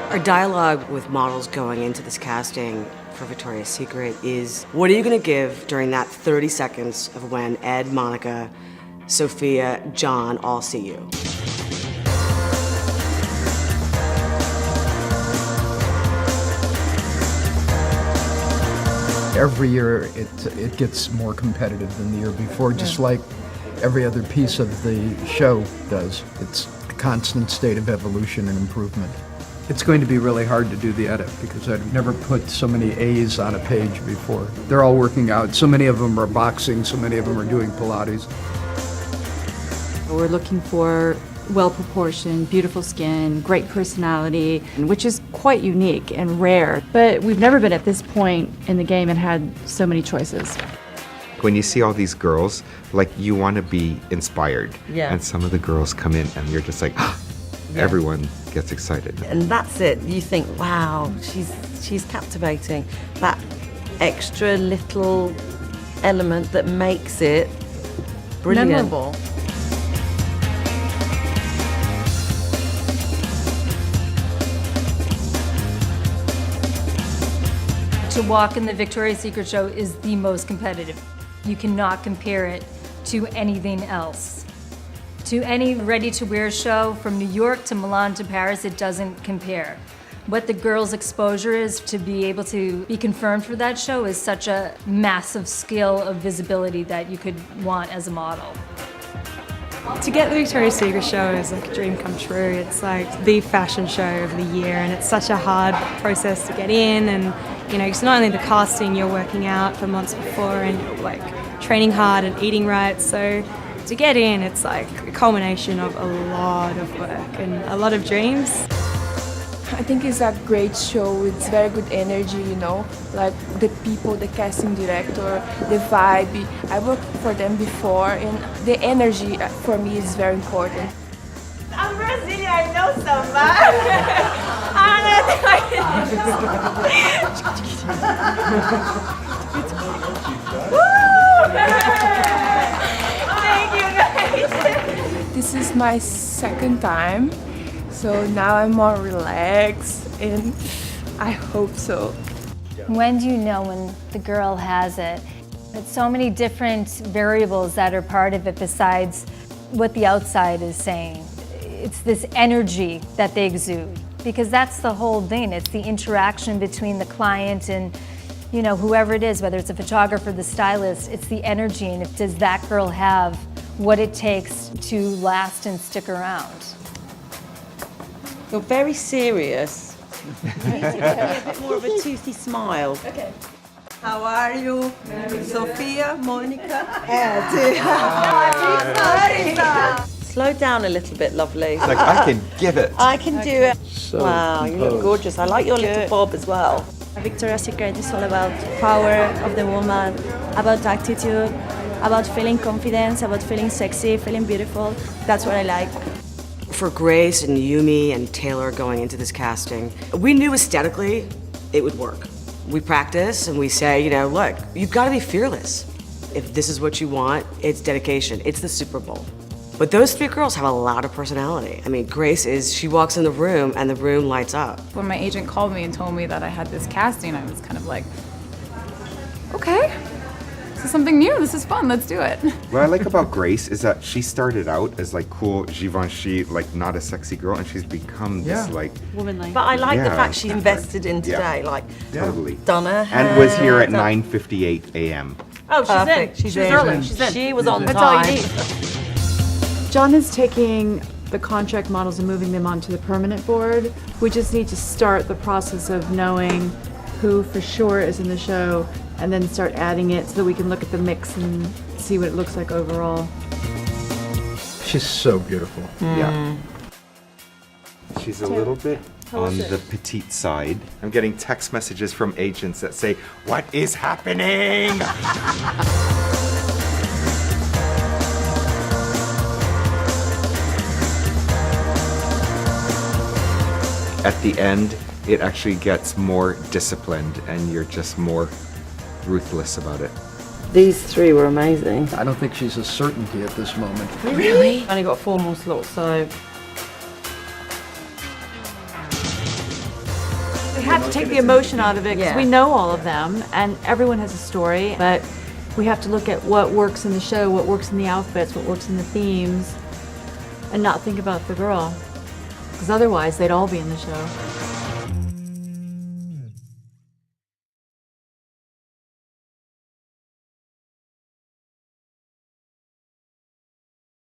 Our dialogue with models going into this casting for Victoria's Secret is, what are you gonna give during that 30 seconds of when Ed, Monica, Sophia, John all see you? Every year it gets more competitive than the year before, just like every other piece of the show does. It's a constant state of evolution and improvement. It's going to be really hard to do the edit because I've never put so many A's on a page before. They're all working out. So many of them are boxing, so many of them are doing Pilates. We're looking for well-proportioned, beautiful skin, great personality, which is quite unique and rare. But we've never been at this point in the game and had so many choices. When you see all these girls, like, you want to be inspired. Yeah. And some of the girls come in and you're just like, ah, everyone gets excited. And that's it. You think, wow, she's captivating. That extra little element that makes it brilliant. Memorable. To walk in the Victoria's Secret show is the most competitive. You cannot compare it to anything else. To any ready-to-wear show from New York to Milan to Paris, it doesn't compare. What the girls' exposure is to be able to be confirmed for that show is such a massive scale of visibility that you could want as a model. To get the Victoria's Secret show is like a dream come true. It's like the fashion show of the year, and it's such a hard process to get in. And you know, it's not only the casting, you're working out for months before and you're like training hard and eating right. So to get in, it's like a culmination of a lot of work and a lot of dreams. I think it's a great show. It's very good energy, you know, like the people, the casting director, the vibe. I worked for them before, and the energy for me is very important. I'm Brazilian, I know so much. Thank you guys. This is my second time, so now I'm more relaxed, and I hope so. When do you know when the girl has it? It's so many different variables that are part of it besides what the outside is saying. It's this energy that they exude, because that's the whole thing. It's the interaction between the client and, you know, whoever it is, whether it's a photographer, the stylist, it's the energy, and does that girl have what it takes to last and stick around? You're very serious. You need to get a bit more of a toothy smile. Okay. How are you? Sophia, Monica, Ed. Slow down a little bit, lovely. Like, I can give it. I can do it. So Wow, you look composed. gorgeous. I like your little bob as well. Victoria's Secret is all about power of the woman, about attitude, about feeling confidence, about feeling sexy, feeling beautiful. That's what I like. For Grace and Yumi and Taylor going into this casting, we knew aesthetically it would work. We practice and we say, you know, look, you've got to be fearless. If this is what you want, it's dedication. It's the Super Bowl. But those three girls have a lot of personality. I mean, Grace she walks in the room and the room lights up. When my agent called me and told me that I had this casting, I was kind of like, okay, this is something new, this is fun, let's do it. What I like about Grace is that she started out as like cool Givenchy, like not a sexy girl, and she's become this Yeah. like Womanly. But I like the Yeah. fact she invested in today, like totally. done her hair. And was here at 9:58 a.m. Oh, she's Perfect. in. She's She was in. early. She's in. She was on That's time. all you need. John is taking the contract models and moving them onto the permanent board. We just need to start the process of knowing who for sure is in the show and then start adding it so that we can look at the mix and see what it looks like overall. She's so beautiful. Yeah. She's a little bit on the petite side. I'm getting text messages from agents that say, "What is happening?" At the end, it actually gets more disciplined and you're just more ruthless about it. These three were amazing. I don't think she's a certainty at this moment. Really? Only got 4 more slots, so We have to take the emotion out of it because Yeah. we know all of them and everyone has a story, but we have to look at what works in the show, what works in the outfits, what works in the themes, and not think about the girl. Because otherwise they'd all be in the show.